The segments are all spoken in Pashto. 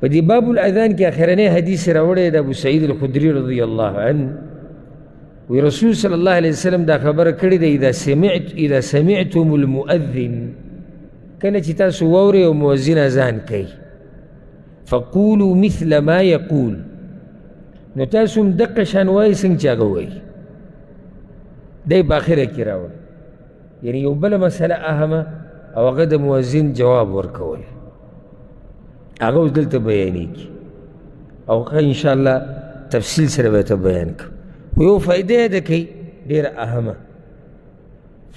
په دې باب الاذان کې اخرنی حدیث راوړی د ابو سعید الخدري رضی الله عنه وی رسول صلی الله علیه وسلم دا خبره کړې ده اذا سمعتم المؤذن کله چې تاسو واورئ او مؤذن اذان کوي فقولوا مثل ما يقول نو تاسو هم دقه شان وایئ څنګه چې هغه وایي دی په اخره کې راوړی یعنی یو بله مسله اهمه او هغه د مؤذن جواب ورکول هغه اوس دلته بیانېږي او هغه انشاءالله تفصیل سره به ته بیان کړم خو یو فایده یې ده کوي ډېره اهمه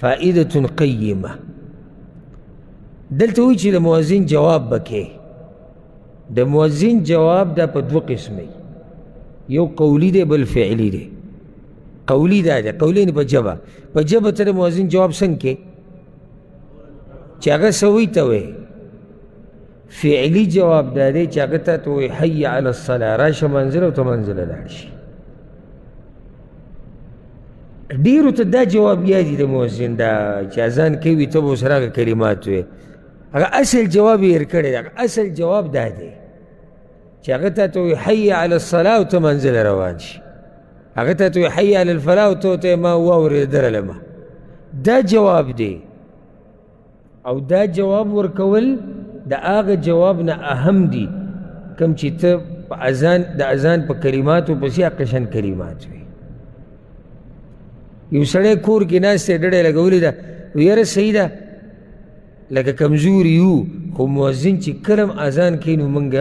فائده قیمه دلته وایي چې د مؤذن جواب به کوې د مؤذن جواب دا په دوه قسمه یو قولی دی بل فعلی دی قولی دا دی قولی نه په ژبه ته د مؤذن جواب څنګه کوې چې هغه څه وایي ته وایې فعلی جواب دا دی چې هغه ته ته وایي حی علی الصلاة راشه منزل او ته منزله لاړ شي ډېرو ته دا جواب یادي د مؤذن دا چې اذان کوي ته به ورسره هغه کلمات وایې هغه اصل جواب یې هېر کړی دی هغه اصل جواب دا دی چې هغه ته ته وایي حی علی الصلاة او ته منزله روان شي هغه ته ته وایي حی علی الفلاح او ته ته ما واورېدلم دا جواب دی او دا جواب ورکول د هغه جواب نه اهم دي کوم چې ته په د اذان په کلماتو پسې اقشن کلمات وي یو سړی کور کې ناست دی ډډه یې لګولې ده یاره صحیح ده لکه کمزوري یو خو مؤذن چې کله هم اذان کوي نو موږ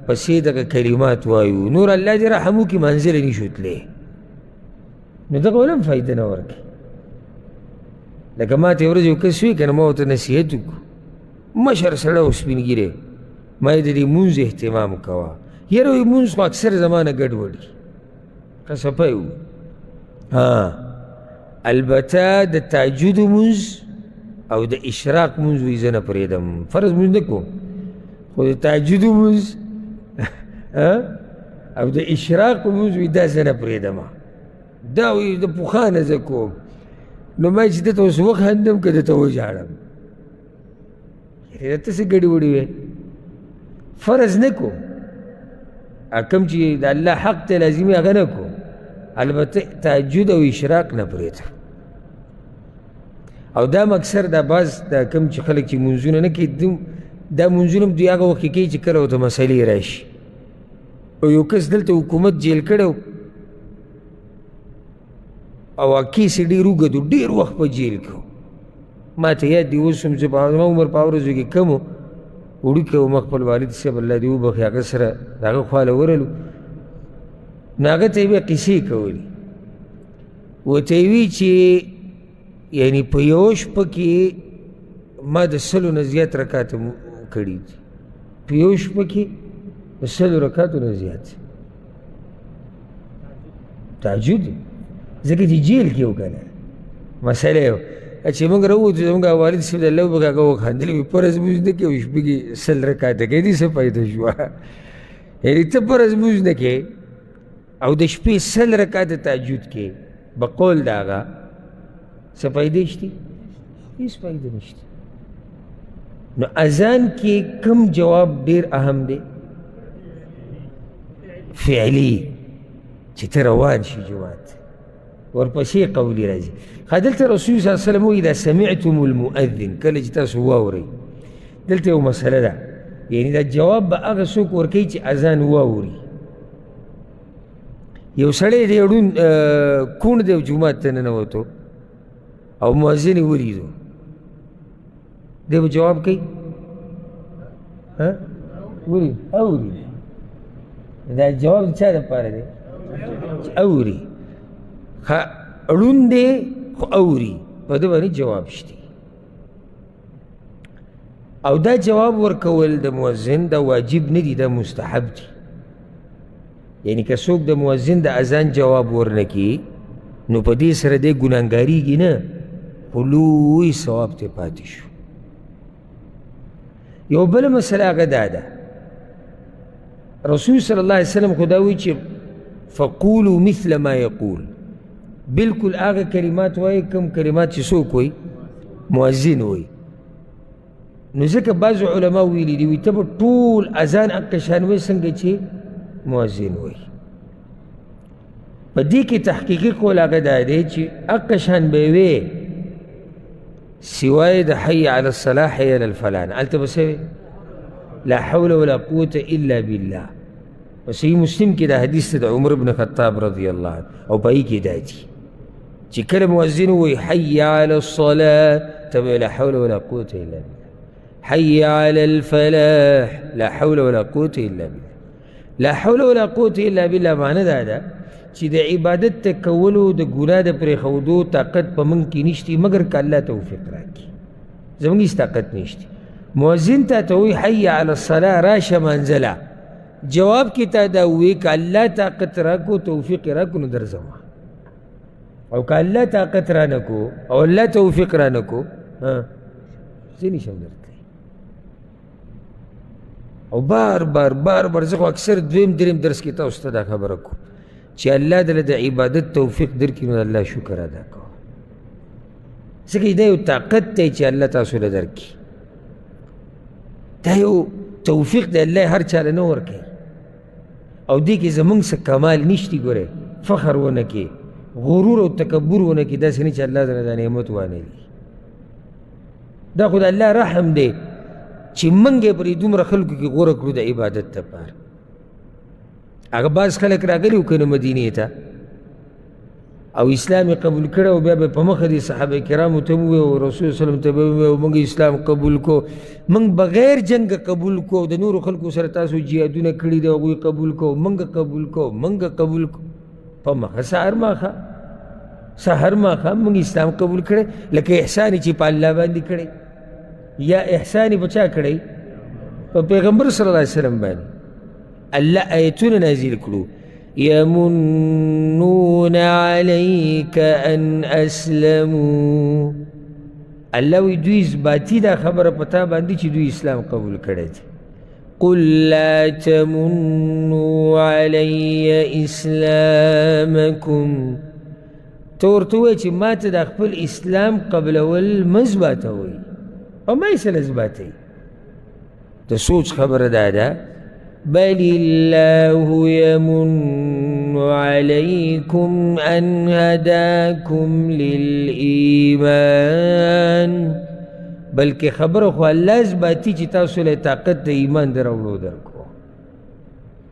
پسې دغه کلمات وایو نور الله دې رحم وکړي منزله نشو تللی نو دغه ولې هم فایده نه ورکوي لکه ما ته یو ورځ یو کس وي که نه ما ورته نصیحت وکړو مشر سړی و سپین ږیری ما یې د دې مونځ اهتمام کوه یاره وایي مونځ خو اکثر زما نه ګډوډ وي ښه صفی و البته د تهجد مونځ او د اشراق مونځ وایي زه نه پرېږدم فرض مونځ نه کوم خو د تهجد مونځ او د اشراق مونځ وایي دا زه نه پرېږدم دا وایي د پخوا نه زه کوم نو ما چې دته اوس وخندم که دته وژاړم یاره ته څه ګډوډي وې فرض نه کوم کوم چې د الله حق ته لازمي هغه نه کوم البته تهجد او اشراق نه پرېږدم او دا اکثر دا بعض دا کوم چې خلک چې مونځونه نه کوي دا مونځونه هم دوی هغه وخت کې کوي چې کله ورته مسلې راشي او یو کس دلته حکومت جیل کړی او کیس یې ډېر اوږد و ډېر وخت په جیل کې ما ته یاد دي اوس هم چې زما عمر په ورځو کې کم و وړوکی وم خپل والد صاحب الله دې وبخي هغه سره د هغه خواله ورلو نو هغه ته یې بیا قیسې کولې ورته یې وي چې یعنې په یوه شپه کې ما د 100 نه زیات رکاته کړي دي په یوه شپه کې د 100 رکاتو نه زیات تهجد ځکه چې جیل کې و که نه مسله یې چې موږ راووتو زموږ والد صاحب د الله وبخښي هغه وخندلې وي فرض مونځ نه کوې او شپې کې 100 رکاته کوې دې څه فایده شوه یعنې ته فرض مونځ نه کوې او د شپې 100 رکاته تهجد کوې بقول د هغه څه فایدې شته هېڅ فایده نشته نو اذان کې کوم جواب ډېر اهم دی فعلي چې ته روان شي جومات ورپسې قولي راځي دلته رسول صلی الله علیه وسلم اذا سمعتم المؤذن کله چې تاسو واورئ دلته یو مسله ده یعنی دا جواب به هغه څوک ورکوي چې اذان واوري یو سړی دی ړوند کوڼ دی جومات ته ننوتو او مؤذن یې ولیدو دی به جواب کوي ولید اوري دا جواب چا دپاره دی چې اوري ړوند دی خو اوري په ده باندې جواب شته او دا جواب ورکول د مؤذن دا واجب نه دي دا مستحب دي یعنی که څوک د مؤذن د اذان جواب ورنه کړي نو په دې سره دی ګناهګاریږي نه خو لوی ثواب ترې پاتې شو یو بله مسله هغه دا ده رسول صلی الله علیه وسلم خو دا وایي چې فقولوا مثل ما یقول بالکل هغه کلمات وایي کوم کلمات چې څوک وایي مؤذن وایي نو ځکه بعضو علما ویلي دي وي ته به ټول اذان اقه شان وایي څنګه چې مؤذن وایي. په دې کې تحقیقي قول هغه دا دی چې اقه شان به یې وی سوای د حي علی الصلاة حي علی الفلاح نه هلته به څه وی لا حول ولا قوة الا بالله. په صحیح مسلم کې دا حدیث د عمر بن خطاب رضی الله عنه او په هغې کې دا دي چې کله مؤذن ووایي حي علی الصلاة ته به لا حول ولا قوة الا بالله، حي على الفلاح لا حول ولا قوة الا بالله. لا حول ولا قوة الا بالله معنی دا ده چې د عبادت ته کولو د ګناه د پرېښودو طاقت په موږ کې نشتی مګر که الله توفیق راکړي. زموږ هېڅ طاقت نشتی. مؤذن ته ته وایي حي علی الصلاة راشه منزله، جواب کې تا دا ووایي که الله طاقت راکو توفیق راکو نو درځم، او که الله طاقت را نکو او الله توفیق را نکو زه نشم درتلی. او بار بار بار بار زه خو اکثر دویم دریم درس کې تاسو ته دا خبره کوم چې الله دله د عبادت توفیق درکړي نو الله شکر ادا کوه، ځکه دا یو طاقت دی چې الله تاسو له درکړي. دا یو توفیق دی الله هر چا له نه ورکوي، او دې کې زمونږ څه کمال نشتی. ګورې فخر ونه کې، غرور او تکبر ونه کې، داسې نه چې الله تعالی دا نعمت وانهلي. دا خو د الله رحم دی چې موږ یې پرې دومره خلکو کې غوره کړو د عبادت دپاره. هغه بعض خلک راغلي وو که نه مدینې ته او اسلام یې قبول کړی او بیا به په مخه دې صحابه کرامو ته ووایي او رسول وسلم ته به ووایي موږ اسلام قبول کو، موږ بغیر جنګ قبول کو، د نورو خلکو سره تاسو جهادونه کړي دي هغوی قبول کو، موږ قبول کو، موږ قبول کو. په مخه سهار ماښام موږ اسلام قبول کړی، لکه احسان چې په الله باندې کړی یا احسان په چا کړی؟ په پیغمبر صلی الله علیه وسلم باندې. الله آیتونه نازل کړو یمنون علیک ان اسلموا. الله وی دوی اثباتي دا خبره په تا باندې چې دوی اسلام قبول کړی دی. قل لا تمنوا علی اسلامکم، ته ورته ووایه چې ما ته د خپل اسلام قبلول مه اثباتوئ او ما یې سره اثباتوئ. د سوچ خبره دا ده بل الله يمن عليكم أن هداكم للإيمان، بلکې خبره خو الله اثباتي چې تاسو له طاقت د ایمان د راوړو درکو.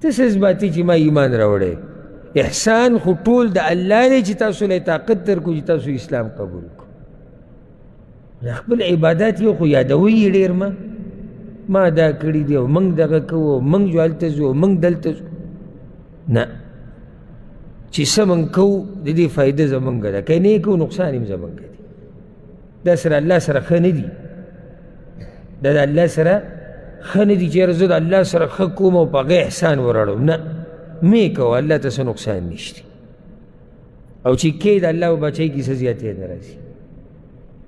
تاسو اثباتي چې ما ایمان راوړی، احسان خو ټول د الله دی چې تاسو له طاقت درکو چې تاسو اسلام قبول کو. خپل عبادات یو خو یادوي ډېر ما دا کړي دی او موږ دغه کوو، موږ جو هلته ځو، موږ دلته ځو. نه، چې څه موږ کوو د دې فایده زموږ ده، که نه یې کوو نقصان هم زموږ دی. دا سره الله سره ښه نه دي، دا د الله سره ښه نه دي چې یاره زه د الله سره ښه کوم او په هغه احسان وراړم. نه، مې کوه، الله ته څه نقصان نشته. او چې کې د الله وبچوي کې څه زیاتې نه راځي.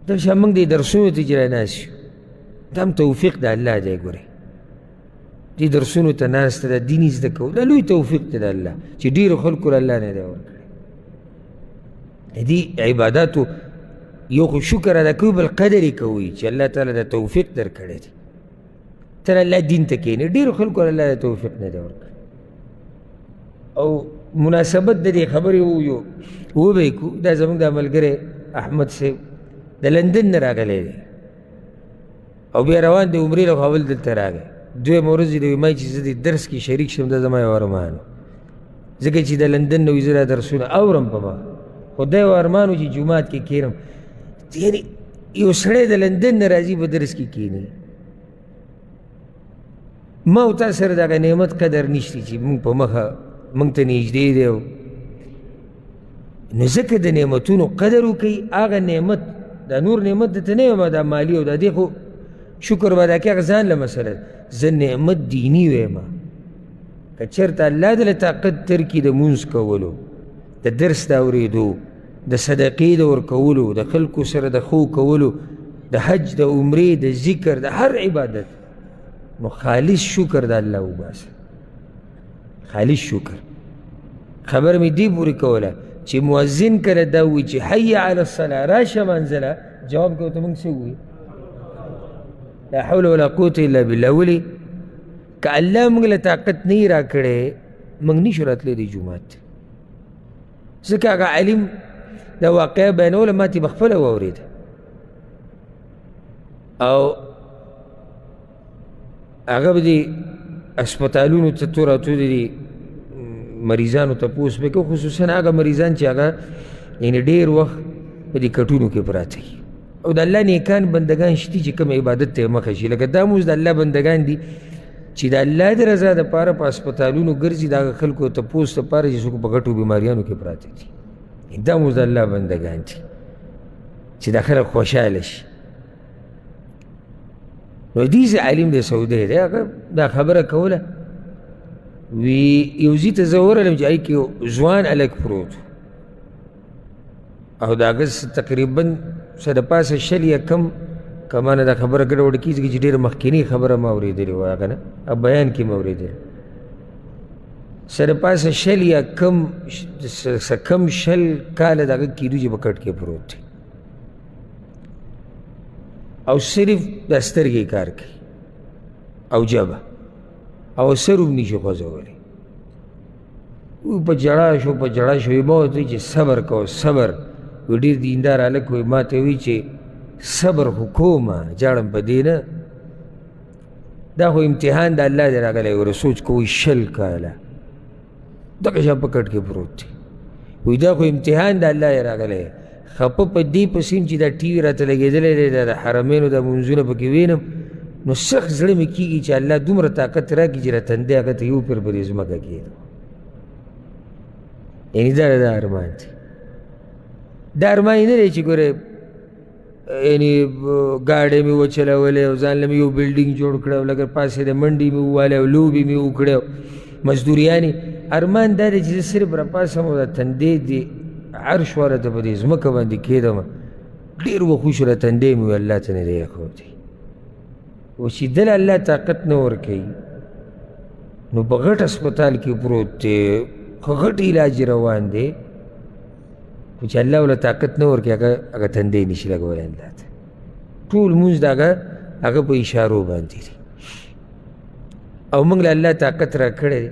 دا شان موږ دې درسونو ته چې راناست یو، دا هم توفیق د الله دی. ګورئ دې درسونو ته ناسته ده، دین زده کوو، دا لوی توفیق دی د الله چې ډېرو خلکو له الله نه دی ورکړی. د دې عباداتو یو خو شکر ادا کوي، بل قدر یې کوئ چې الله تعالی د توفیق درکړی دی. تر الله دین ته کښېنې، ډېرو خلکو له الله د توفیق نه دی ورکړی. او مناسبت د دې خبرې وبه یې کړو، دا زموږ د ملګری احمد صاحب د لندن نه راغلی دی او بیا روان دی عمرې له خوا اول دلته راغی. دویمه ورځ یې وایي ما چې زه دې درس کې شریک شم، دا زما یو ارمان و، ځکه چې د لندن نه وي زه دا درسونه اورم په ما، خو دا یو ارمان و چې جومات کې کښېنم. یعنې یو سړی د لندن نه راځي په درس کې کښېني. ما او تا سره دغه نعمت قدر نشتی چې مونږ په مخه مونږ ته نږدې دی. نو ځکه د نعمتونو قدر وکړئ. هغه نعمت دا نور نعمت درته نه یم دا مالي او دا دې خو شکر به ادا کړې، هغه ځان له مسله زه نعمت دیني ویم. که چېرته الله دله طاقت درکړي د مونځ کولو، د درس د اورېدو، د صدقې د ورکولو، د خلکو سره د ښو کولو، د حج د عمرې د ذکر د هر عبادت، نو خالص شکر د الله وباسه، خالص شکر. خبر مې دې پورې کوله چې مؤذن کله دا وایي چې حي علی الصلاة راشه منزله، جواب کې ورته موږ څه ووایو؟ لا حول ولا قوة الا بالله. ولې که الله موږ له طاقت نه یې راکړی موږ نشو راتلی دی جومات ته. ځکه هغه عالم دا واقعه بیانوله ما ترې پخپله واورېده او هغه به دې هسپتالونو ته تو راتللي دي مریضانو تپوس به کوي، خصوصا هغه مریضان چې هغه یعنې ډېر وخت په دې کټونو کې پراته وي او د الله نیکان بندګان شتي چې کوم عبادت ته یې مخه شي. لکه دا موږ د الله بندګان دي چې د الله د رضا دپاره په هسپتالونو ګرځي، د هغه خلکو تپوس دپاره چې څوک په غټو بیماریانو کې پراته دي. دا موږ د الله بندګان دي چې دا خلک خوشحاله شي. نو حدیث عالم دی سعودی دی، هغه دا خبره کوله وی یو ځای ته زه ورغلم چې هغې کې ځوان هلک پروت او د هغه تقریبا څه د پاسه شل یا کم که ما نه دا خبره ګډوډه کېږي ځکه چې ډېره مخکینۍ خبره ما اورېدلې وه هغه نه بیان کې مې اورېدلې څه د پاسه شل یا کم شل کاله د هغه کیدو چې په کټ کې پروت دی او صرف دا سترګې کار کوي او جبه او سر هم نشي خوځولی. په جړا شو ما ورته وایي چې صبر کوه صبر. یو ډېر دیندار هلک وایي ما ته وایي چې صبر خو کومه جاړم په دې نه، دا خو امتحان د الله دی راغلی. ور سوچ کوئ 20 کاله دغه شان په کټ کې پروت دی. وایي دا خو امتحان د الله دی راغلی. خپه په دې پسې چې دا ټي وي راته لګېدلی دی د حرمینو دا منځونه پکې وینم نو سخت زړه مې کېږي چې الله دومره طاقت راکړي چې را تندی هغه ته یو پیر په دې ځمکه کېږدم. یعنې دا ارمان دی. دا ارمان یې نه دی چې ګوره یعنې ګاډی مې وچلولی او ځان له مې یو بلډینګ جوړ کړی او لږ پاسېده منډې مې ووالی او لوبې مې وکړې او مزدوریانې. ارمان دا دی چې زه صرف راپاسم او دا تندی دې عرش والا ته په دې ځمکه باندې کېدم ډېر وخوش را تندی مې وي الله ته نه دی ایښودی. و چې دله الله طاقت نه ورکوي نو په غټ هسپتال کې پروت دی، خو غټ علاج روان دی، خو چې الله وله طاقت نه ورکوي هغه تندی نشي لګولی الله ته. ټول مونځ د هغه په اشارو باندې دی او موږ له الله طاقت را کړی دی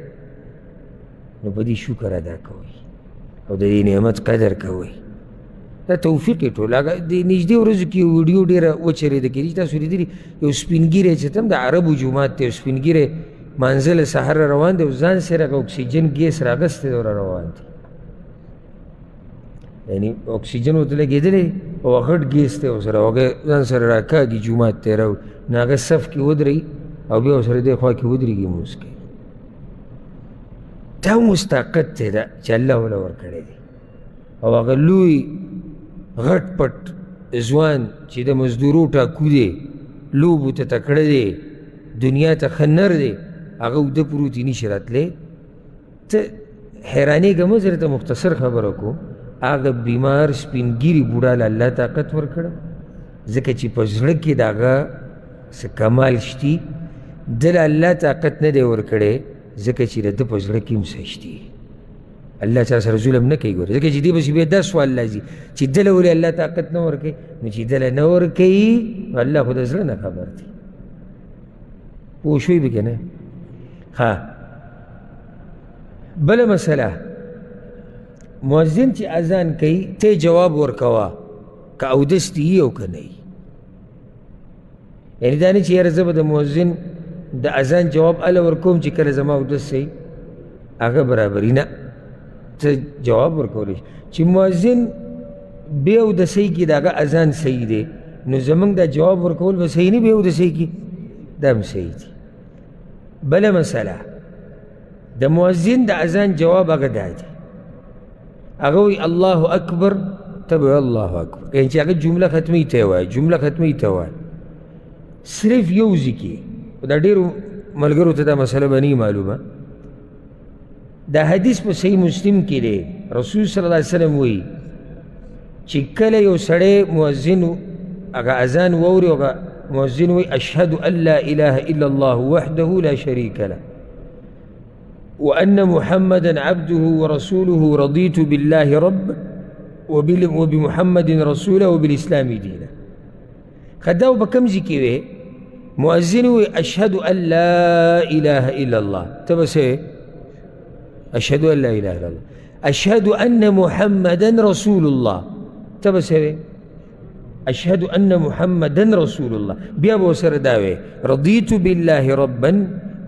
نو په دې شکر ادا کوئ او د دې نعمت قدر کوئ. دا توفیق یې ټول هغه د نږدې ورځو کې یو ویډیو ډېره وچرېده کېدي تاسو لیدلي یو سپین ږیری چې ته هم د عربو جومات دی، یو سپین ږیری مانځه له سهار را روان دی او ځان سره هغه اکسیجن ګیس راغستی دی او را روان دی. یعنې اکسیجن ورته لګېدلی او غټ ګیس دی ورسره او هغه ځان سره راکاږي جومات ته یې راوړي نو هغه صف کې ودرېږي او بیا ورسره دې خوا کې ودرېږي لمونځ کوي. دا اوس طاقت دی دا چې الله وله ورکړی دی او هغه لوی غټ پټ ځوان چې د مزدورو ټاکو دی، لوبو ته تکړه دی، دنیا ته ښه نر دی، هغه اوده پروت یې نشي راتلی. ته حیرانېږه مه، زه درته مختصر خبره کوم. هغه بیمار سپین ګیري بوډا له الله طاقت ورکړه ځکه چې په زړه کې د هغه څه کمال شتي، ده له الله طاقت نه دی ورکړی ځکه چې د ده په زړه کې هم څه شتي. الله چا سره ظلم نه کوي ګوره، ځکه چې دې پسې بیا دا سوال راځي چې ده له ولې الله طاقت نه ورکوي. نو چې ده له نه ورکوي نو الله خو د زړه نه خبر دی. پوه شوي به که نه؟ ها بله مسله، مؤذن چې اذان کوي ته جواب ورکوه که اودس دې وي او که نه وي. یعنې دا نه چې یاره زه به د مؤذن د اذان جواب هله ورکوم چې کله زما اودس صحیح هغه برابري نه، ته جواب ورکولی شي چې مؤذن بې اودسۍ کي د هغه اذان صحیح دی نو زمونږ دا جواب ورکول به صحیح نه بې اودسۍ کي دا هم صحیح دی. بله مسله، د مؤذن د اذان جواب هغه دا دی، هغه وایي الله اکبر ته به الله اکبر، یعنې چې هغه جمله ختمۍ ته یې وایه، جمله ختمۍ ته وایه صرف یو ځای کې. دا ډېرو ملګرو ته دا مسله به نه معلومه. دا حدیث په صحیح مسلم کې دی، رسول صلی الله علیه وسلم وایي چې کله یو سړی مؤذن هغه اذان واوري هغه مؤذن وایي اشهد ان لا اله الا الله وحده لا شریک له وان محمدا عبده ورسوله رضيت بالله ربا وبمحمد رسولا وبالاسلام دينا. خداو په کوم ځای کې وی مؤذن وي أشهد أن لا إله إلا الله تبس أشهد أن لا إله إلا الله أشهد أن محمدا رسول الله تبس أشهد أن محمدا رسول الله بيابو سر داوي رضيت بالله ربا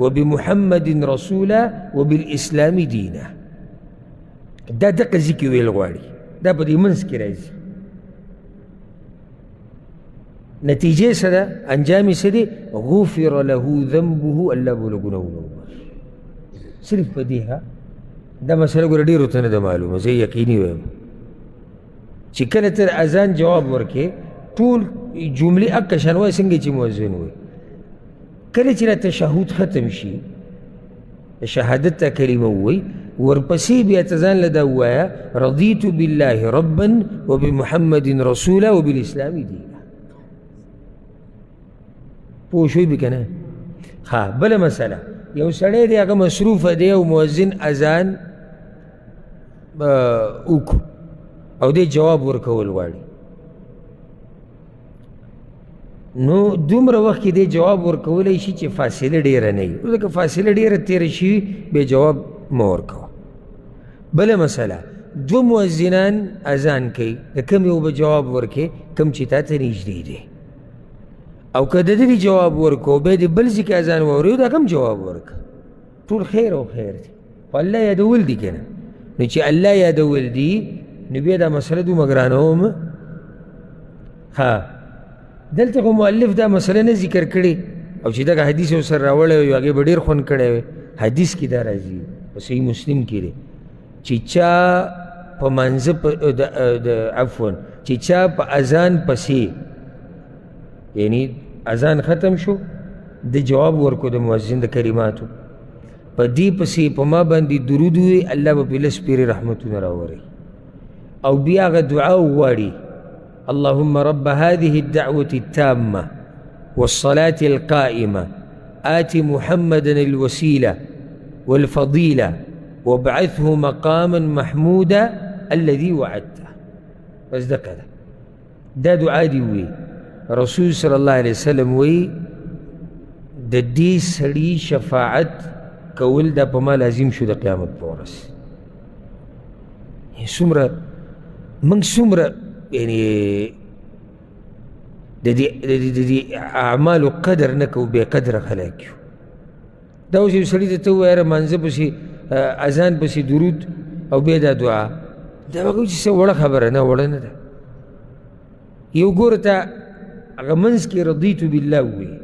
وبمحمد رسولا وبالإسلام دينا دا دقة ذكي ويل غواري دا بدي منسكي رايزي نتيجة سدا أنجامي سدي غفر له ذنبه ألا بلغنه نوبر صرف بديها دا مسألة قول ديرو تنا دا معلومة زي يقيني ويم چی کله تر اذان جواب ورکې ټول جملې اکه شانوای څنګه چې مؤذن وي کله چې تشهود ختم شي شهادت ته کلمه ووایي ورپسې بیا ته ځان له دا ووایه رضیت بالله ربا وبمحمد رسولا وبالاسلام دینا پوه شوي به که نه ها بله مسله یو سړی دی هغه مصروفه دی او مؤذن اذان وکړو او دې جواب ورکول غواړي نو دومره وخت کې دې جواب ورکولی شي چې فاصله ډېره نه وي ځکه فاصله ډېره تېره شي بې جواب مه ورکوه بله مسله دوه مؤذنان اذان کوي د کوم یو به جواب ورکړې کوم چې تا ته نږدې دی او که د دې جواب ورکو بیا دې بل ځای کې اذان واورېو دا کوم جواب ورکړه ټول خیر او خیر دی خو الله یادول دي که نه نو چې الله یادول دي نو بیا دا مسله دومره ګرانه هم ها دلته خو مؤلف دا مسله نه ذکر کړې او چې دغه حدیث یې ورسره راوړی وي هغې به ډېر خوند کړی وی حدیث کې دا راځي په صحیح مسلم کې دی چې چا په منځه عفوا چې چا په اذان پسې یعنی اذان ختم شو د جواب ورکو د مؤذن د کلماتو په دې پسې په ما باندې درود وي الله به پې لس پیرې رحمتونه راوړي او بیا هغه دعا وغواړي اللهم رب هذه الدعوة التامة والصلاة القائمة آت محمدا الوسيلة والفضيلة وابعثه مقاما محمودا الذي وعدته بس ده كده ده دعاء دي وي رسول صلى الله عليه وسلم وي د دې سړي شفاعت کول دا په ما لازم شو د قیامت په ورځ څومره موږ څومره یعنی د دې اعمالو قدر نه کوو بې قدره خلک یو دا اوس یو سړي ته ته ووایه یاره مانځه پسې اذان پسې درود او بیا دا دعا دا به کوي چې څه وړه خبره نه وړه نه ده یو ګوره ته هغه منځ کې رضیتو بالله ووایي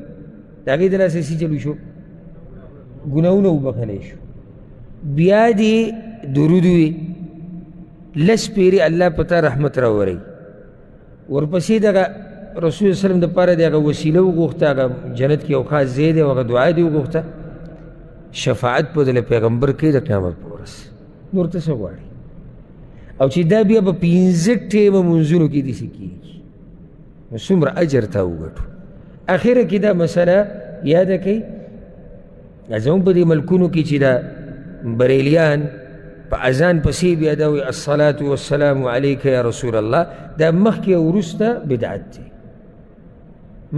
د هغې د لاسه څه چلو شو ګناهونه وبخلی شو بیا دې درود وي لس پیرې الله په تا رحمت راوړی ورپسې دغه رسول وسلم دپاره د هغه وسیله وغوښته هغه جنت کې یو خاص ځای دی او هغه دعا دې وغوښته شفاعت په دله پیغمبر کوي د قیامت په ورځ نور ته څه غواړي او چې دا بیا په 15 ټیمه منځونو کې داسې کېږي نو څومره اجر تا وګټو اخره کې دا مسله یاده کوي زموږ په دې ملکونو کې چې دا بریلیان په اذان پسې بیا دا وایي الصلاة والسلام علیک یا رسول الله دا مخکې او وروسته بدعت دی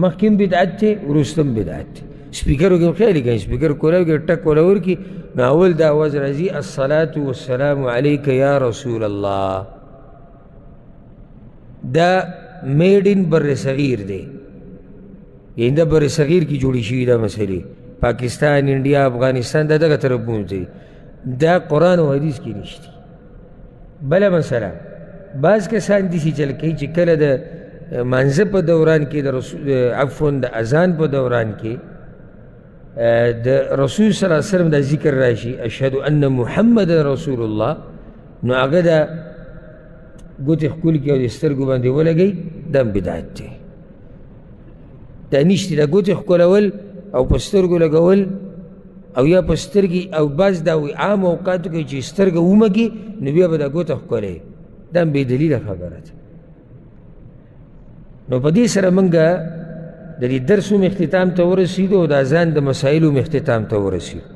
مخکې هم بدعت دی وروسته هم بدعت دی سپیکر وکړي خیال یې کوي سپیکر کولی وکړي ټک وله ورکړي نو اول دا آواز راځي الصلاة والسلام علیک یا رسول الله دا میډ ان بر صغیر دی یعنې دا بر صغیر کې جوړې شوي دا مسلې پاکستان انډیا افغانستان دا دغه طرف دی دا قرآن و حدیث کې نشته بله مسله بعض کسان داسې چل کوي چې کله د مانځه په دوران کې د عفوا د اذان په دوران کې د رسول صلی الله علیه وسلم دا ذکر راشي اشهد ان محمد رسول الله نو هغه دا ګوتې ښکل کړي او د سترګو باندې ولګوي دا هم بدعت دی دا نشته دا ګوتې ښکلول او په سترګو لګول او یا په سترګې او بعض دا وایي عام اوقاتو کې چې سترګه ومږي نو بیا به دا ګوته ښکلوي دا هم بې دلیله خبره ده نو په دې سره موږ د دې درس هم اختتام ته ورسېدو او د اذان د مسایلو هم اختتام ته ورسېدو